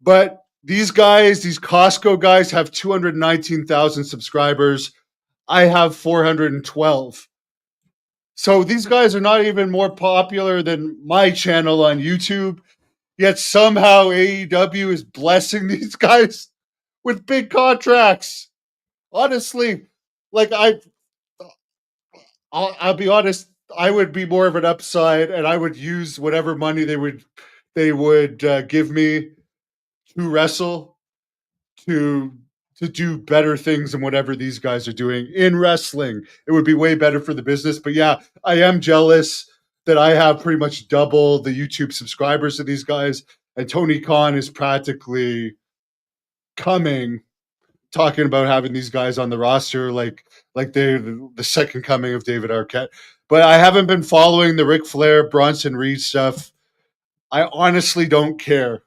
S2: But these guys, these Costco guys, have 219,000 subscribers. I have 412. So these guys are not even more popular than my channel on YouTube. Yet somehow AEW is blessing these guys with big contracts. Honestly, like, I'll be honest, I would be more of an upside, and I would use whatever money they would give me to wrestle to do better things than whatever these guys are doing in wrestling. It would be way better for the business. But yeah, I am jealous that I have pretty much double the YouTube subscribers of these guys, and Tony Khan is practically coming talking about having these guys on the roster like they're the second coming of David Arquette. But I haven't been following the Ric Flair, Bronson Reed stuff. I honestly don't care.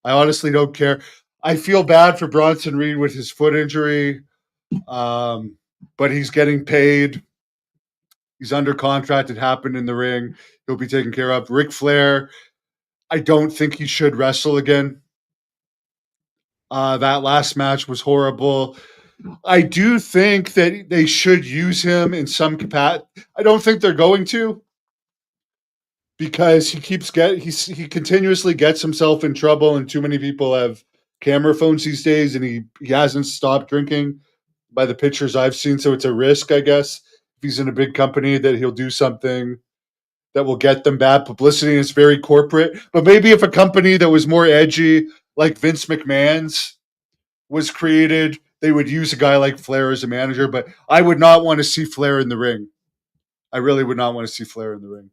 S2: I honestly don't care. I feel bad for Bronson Reed with his foot injury, but he's getting paid. He's under contract. It happened in the ring. He'll be taken care of. Ric Flair, I don't think he should wrestle again. That last match was horrible. I do think that they should use him in some capacity. I don't think they're going to, because he continuously gets himself in trouble, and too many people have camera phones these days, and he hasn't stopped drinking by the pictures I've seen. So it's a risk, I guess, if he's in a big company, that he'll do something that will get them bad publicity. And it's very corporate. But maybe if a company that was more edgy, like Vince McMahon's, was created, they would use a guy like Flair as a manager. But I would not want to see Flair in the ring. I really would not want to see Flair in the ring.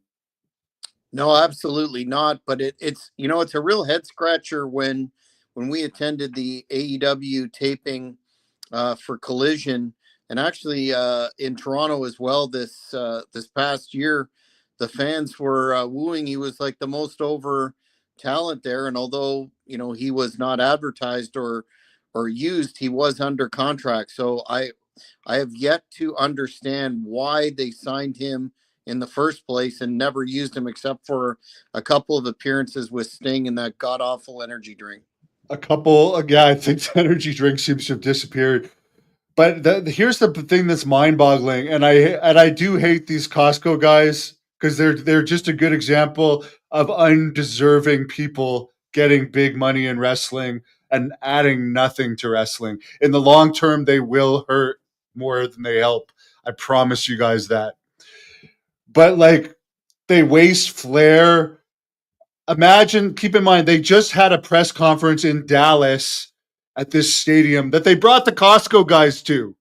S1: No, absolutely not. But it's it's a real head scratcher when we attended the AEW taping for Collision, and actually in Toronto as well this past year, the fans were wooing. He was like the most over talent there, and although he was not advertised or used, he was under contract. So I have yet to understand why they signed him in the first place and never used him except for a couple of appearances with Sting and that god awful energy drink.
S2: A couple, yeah, I think the energy drink seems to have disappeared. But here's the thing that's mind-boggling, and I do hate these Costco guys, because they're just a good example of undeserving people getting big money in wrestling and adding nothing to wrestling. In the long term, they will hurt more than they help. I promise you guys that. But like, they waste Flair. Imagine, keep in mind, they just had a press conference in Dallas at this stadium that they brought the Costco guys to.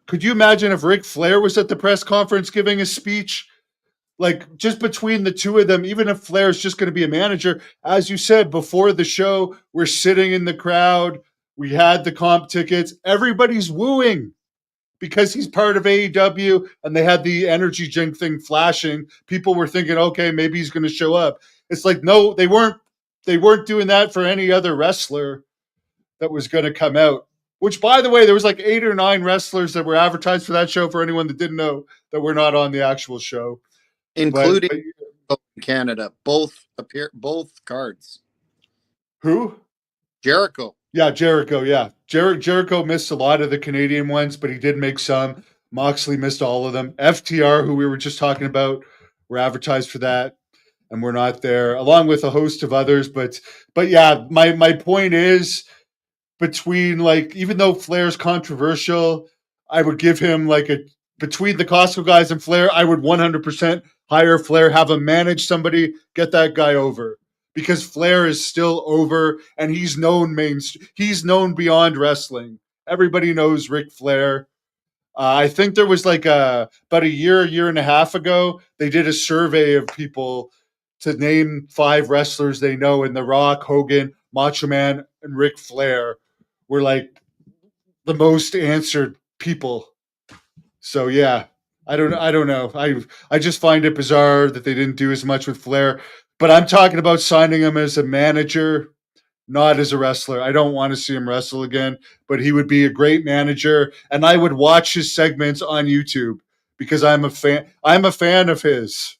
S2: Could you imagine if Ric Flair was at the press conference giving a speech? Like, just between the two of them, even if Flair's just going to be a manager, as you said before the show, we're sitting in the crowd. We had the comp tickets. Everybody's wooing because he's part of AEW, and they had the energy drink thing flashing. People were thinking, okay, maybe he's going to show up. It's like, no, they weren't. They weren't doing that for any other wrestler that was going to come out. Which, by the way, there was like 8 or 9 wrestlers that were advertised for that show, for anyone that didn't know, that were not on the actual show.
S1: Including Canada. Both cards.
S2: Who?
S1: Jericho.
S2: Yeah, Jericho. Yeah, Jericho missed a lot of the Canadian ones, but he did make some. Moxley missed all of them. FTR, who we were just talking about, were advertised for that, and we're not there, along with a host of others. But yeah, my point is, between, like, even though Flair's controversial, I would give him like a, between the Costco guys and Flair, I would 100% hire Flair, have him manage somebody, get that guy over, because Flair is still over, and he's known he's known beyond wrestling. Everybody knows Ric Flair. I think there was like about a year and a half ago, they did a survey of people to name 5 wrestlers they know, and The Rock, Hogan, Macho Man, and Ric Flair were like the most answered people. So yeah, I don't know. I just find it bizarre that they didn't do as much with Flair. But I'm talking about signing him as a manager, not as a wrestler. I don't want to see him wrestle again, but he would be a great manager, and I would watch his segments on YouTube because I'm a fan. I'm a fan of his.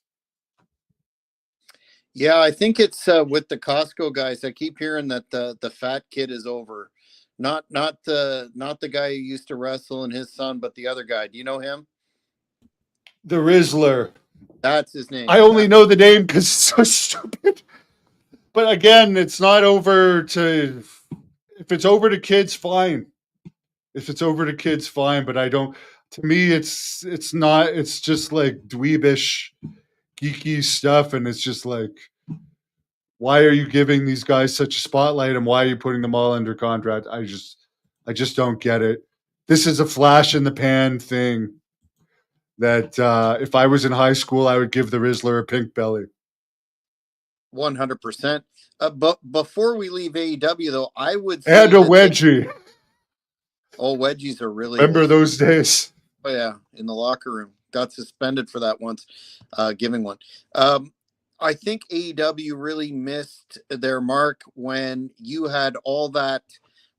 S1: Yeah, I think it's with the Costco guys. I keep hearing that the fat kid is over. Not the guy who used to wrestle and his son, but the other guy. Do you know him?
S2: The Rizzler.
S1: That's his name.
S2: I only know the name because it's so stupid. But again, it's not over to. If it's over to kids, fine. If it's over to kids, fine. But I don't. To me, it's not. It's just like dweebish, geeky stuff, and it's just like, why are you giving these guys such a spotlight, and why are you putting them all under contract? I just don't get it. This is a flash in the pan thing that if I was in high school, I would give the Rizzler a pink belly.
S1: 100%. But before we leave AEW, though, I would say
S2: and a wedgie.
S1: Wedgies are really.
S2: Remember those days?
S1: Oh yeah, in the locker room. Got suspended for that once, giving one. I think AEW really missed their mark when you had all that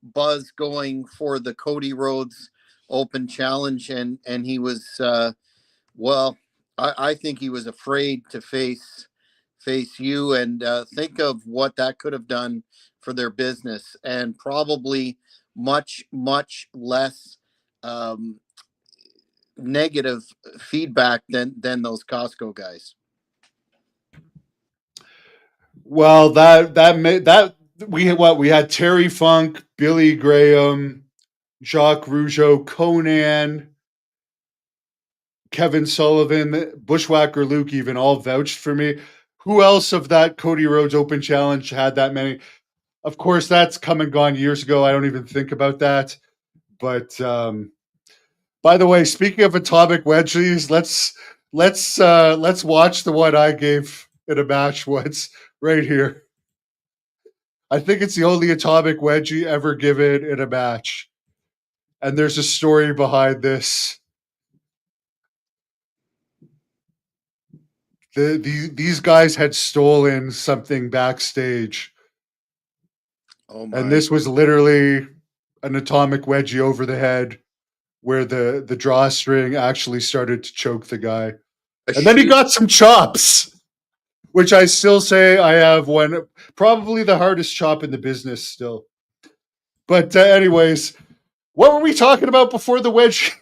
S1: buzz going for the Cody Rhodes Open Challenge, and he was Well, I think he was afraid to face you, and think of what that could have done for their business, and probably much less um, negative feedback than those Costco guys.
S2: Well, that we had Terry Funk, Billy Graham, Jacques Rougeau, Conan, Kevin Sullivan, Bushwhacker Luke even all vouched for me. Who else of that Cody Rhodes Open Challenge had that many? Of course, that's come and gone years ago. I don't even think about that. But by the way, speaking of atomic wedgies, let's watch the one I gave in a match once right here. I think it's the only atomic wedgie ever given in a match, and there's a story behind this. These guys had stolen something backstage,
S1: Oh
S2: and
S1: my!
S2: this was literally an atomic wedgie over the head, where the drawstring actually started to choke the guy,
S1: A
S2: and then he
S1: shoot.
S2: got some chops, which I still say I have one, probably the hardest chop in the business still. But anyways, what were we talking about before the wedge?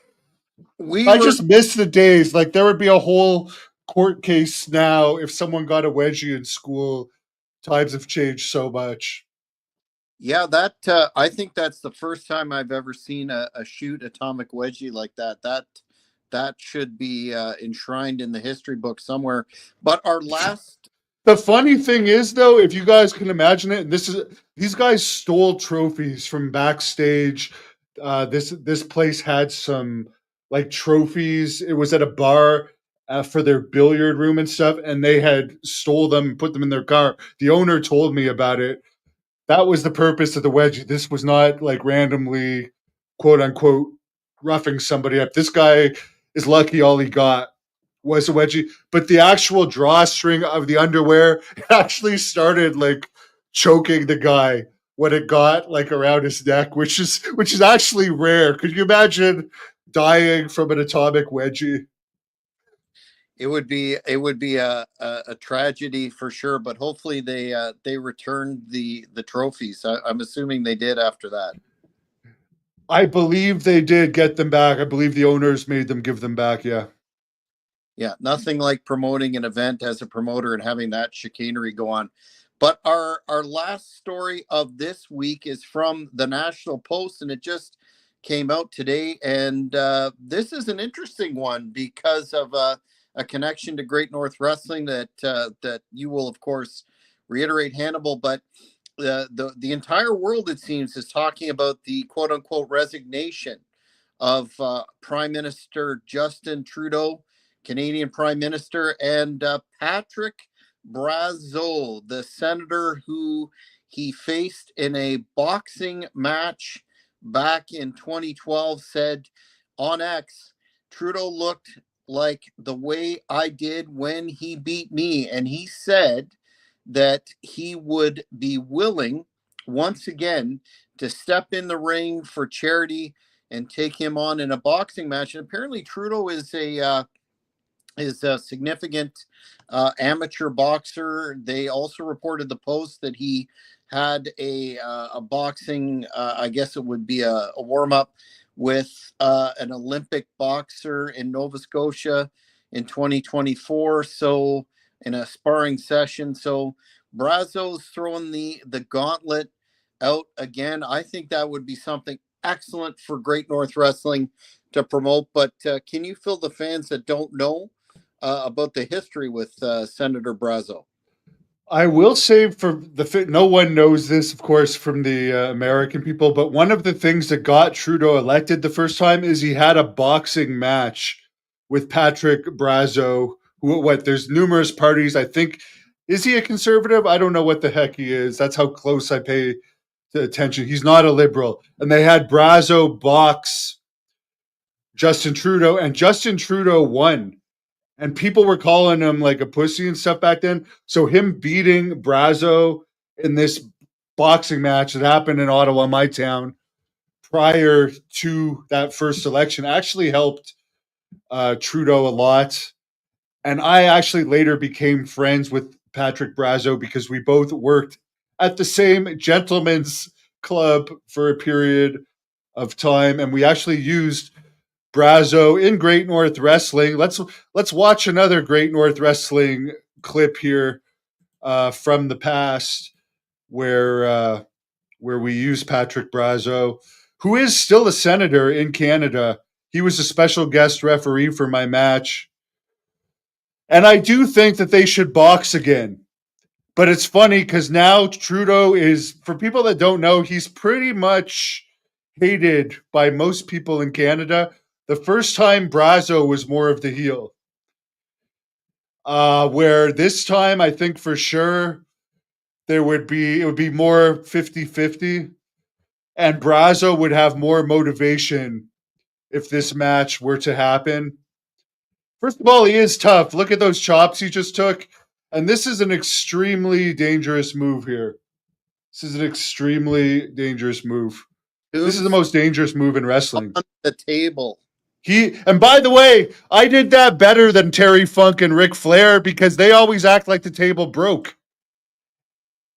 S1: We
S2: I
S1: were
S2: just miss the days. Like there would be a whole court case now if someone got a wedgie in school. Times have changed so much.
S1: Yeah, that I think that's the first time I've ever seen a shoot atomic wedgie like that. That should be enshrined in the history book somewhere. But our last,
S2: The funny thing is, though, if you guys can imagine it, these guys stole trophies from backstage. This place had some like trophies. It was at a bar for their billiard room and stuff, and they had stole them and put them in their car. The owner told me about it. That was the purpose of the wedgie. This was not like randomly, quote unquote, roughing somebody up. This guy is lucky all he got was a wedgie, but the actual drawstring of the underwear actually started like choking the guy when it got like around his neck, which is actually rare. Could you imagine dying from an atomic wedgie?
S1: it would be a tragedy for sure. But hopefully they returned the trophies. I'm assuming they did after that.
S2: I believe they did get them back. I believe the owners made them give them back. Yeah.
S1: Yeah, nothing like promoting an event as a promoter and having that chicanery go on. But our last story of this week is from the National Post, and it just came out today. And this is an interesting one because of a connection to Great North Wrestling that you will of course reiterate, Hannibal. But the entire world, it seems, is talking about the quote unquote resignation of Prime Minister Justin Trudeau, Canadian Prime Minister, and Patrick Brazeau, the senator who he faced in a boxing match back in 2012, said on X, Trudeau looked like the way I did when he beat me. And he said that he would be willing once again to step in the ring for charity and take him on in a boxing match. And apparently, Trudeau is a significant amateur boxer. They also reported the Post that he had a boxing, I guess it would be a warm up with an Olympic boxer in Nova Scotia in 2024. So in a sparring session, so Brazo's throwing the gauntlet out again. I think that would be something excellent for Great North Wrestling to promote. But can you fill the fans that don't know about the history with Senator Brazo?
S2: I will say no one knows this, of course, from the American people, but one of the things that got Trudeau elected the first time is he had a boxing match with Patrick Brazo. There's numerous parties. I think, is he a conservative? I don't know what the heck he is. That's how close I pay attention. He's not a liberal. And they had Brazo box Justin Trudeau, and Justin Trudeau won, and people were calling him like a pussy and stuff back then. So him beating Brazo in this boxing match that happened in Ottawa, my town, prior to that first election, actually helped Trudeau a lot. And I actually later became friends with Patrick Brazo because we both worked at the same gentleman's club for a period of time. And we actually used Brazo in Great North Wrestling. Let's watch another Great North Wrestling clip here from the past where we use Patrick Brazo, who is still a senator in Canada. He was a special guest referee for my match. And I do think that they should box again. But it's funny because now Trudeau is, for people that don't know, he's pretty much hated by most people in Canada. The first time Brazo was more of the heel. Where this time I think for sure it would be more 50-50. And Brazo would have more motivation if this match were to happen. First of all, he is tough. Look at those chops he just took. And this is an extremely dangerous move here. This is an extremely dangerous move. This is the most dangerous move in wrestling.
S1: On the table.
S2: And by the way, I did that better than Terry Funk and Ric Flair because they always act like the table broke.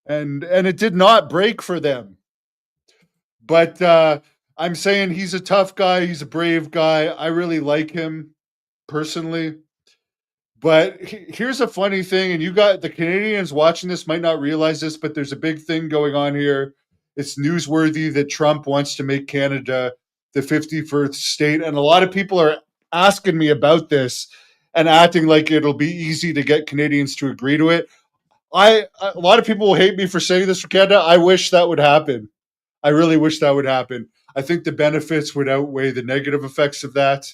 S2: And it did not break for them. But I'm saying he's a tough guy. He's a brave guy. I really like him personally. But here's a funny thing, and you got the Canadians watching this might not realize this, but there's a big thing going on here. It's newsworthy that Trump wants to make Canada the 51st state, and a lot of people are asking me about this and acting like it'll be easy to get Canadians to agree to it. A lot of people will hate me for saying this for Canada. I wish that would happen. I really wish that would happen. I think the benefits would outweigh the negative effects of that.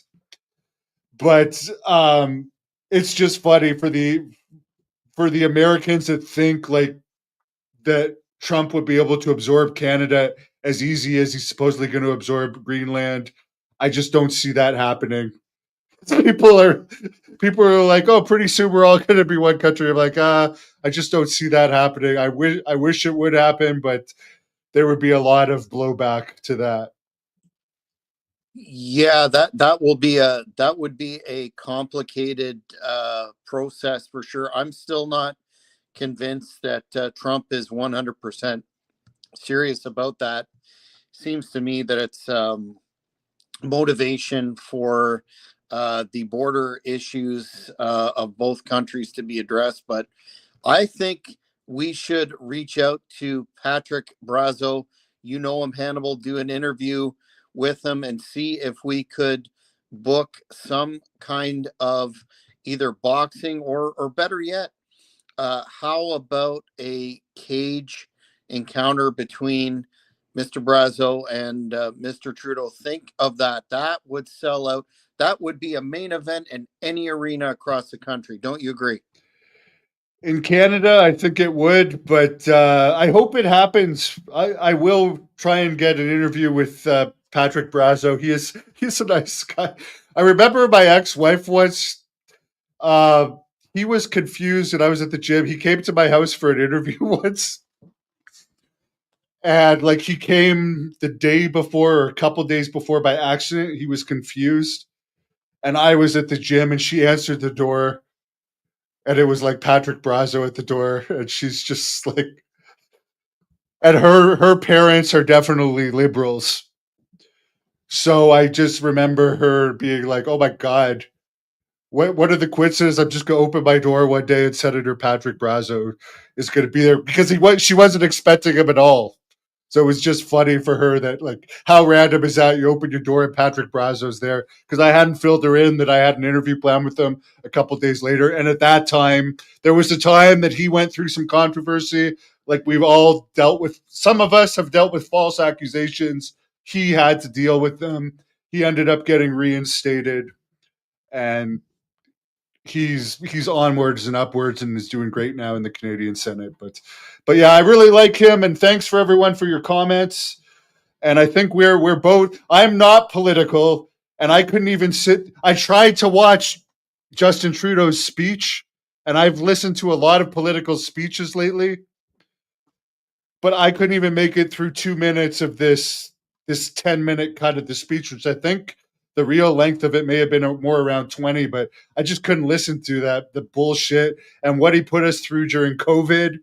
S2: But it's just funny for the Americans that think like that Trump would be able to absorb Canada as easy as he's supposedly going to absorb Greenland. I just don't see that happening. People are like, oh, pretty soon we're all going to be one country. I'm like, I just don't see that happening. I wish it would happen, but there would be a lot of blowback to that.
S1: Yeah, that would be a complicated process for sure. I'm still not convinced that Trump is 100% serious about that. Seems to me that it's motivation for the border issues of both countries to be addressed. But I think we should reach out to Patrick Brazo. You know him, Hannibal. Do an interview with him and see if we could book some kind of either boxing or better yet, how about a cage encounter between Mr. Brazo and Mr. Trudeau? Think of that. That would sell out. That would be a main event in any arena across the country. Don't you agree?
S2: In Canada, I think it would, but I hope it happens. I will try and get an interview with Patrick Brazo. He's a nice guy. I remember my ex-wife once. He was confused, and I was at the gym. He came to my house for an interview once, and like he came the day before or a couple days before by accident. He was confused, and I was at the gym, and she answered the door. And it was like Patrick Brazo at the door, and she's just like, and her parents are definitely liberals. So I just remember her being like, "Oh my god, what are the coincidences? I'm just gonna open my door one day and Senator Patrick Brazo is gonna be there because she wasn't expecting him at all." So it was just funny for her that like, how random is that? You open your door and Patrick Brazo's there because I hadn't filled her in that I had an interview planned with him a couple days later. And at that time, there was a time that he went through some controversy. Like we've all dealt with, some of us have dealt with false accusations. He had to deal with them. He ended up getting reinstated, and he's onwards and upwards and is doing great now in the Canadian Senate. But yeah, I really like him, and thanks for everyone for your comments. And I think we're both. I'm not political, and I couldn't even sit. I tried to watch Justin Trudeau's speech, and I've listened to a lot of political speeches lately, but I couldn't even make it through 2 minutes of this 10-minute cut of the speech, which I think The real length of it may have been more around 20, but I just couldn't listen to that, the bullshit. And what he put us through during COVID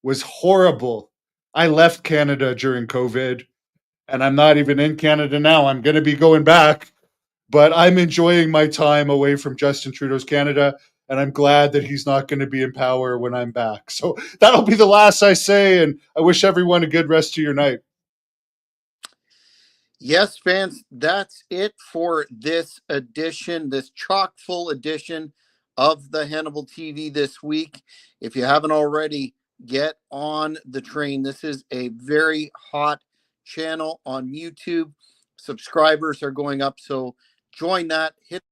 S2: was horrible. I left Canada during COVID, and I'm not even in Canada now. I'm going to be going back, but I'm enjoying my time away from Justin Trudeau's Canada, and I'm glad that he's not going to be in power when I'm back. So that'll be the last I say, and I wish everyone a good rest of your night.
S1: Yes, fans, that's it for this edition, this chock full edition of the Hannibal TV this week. If you haven't already, get on the train. This is a very hot channel on YouTube. Subscribers are going up, so join that. Hit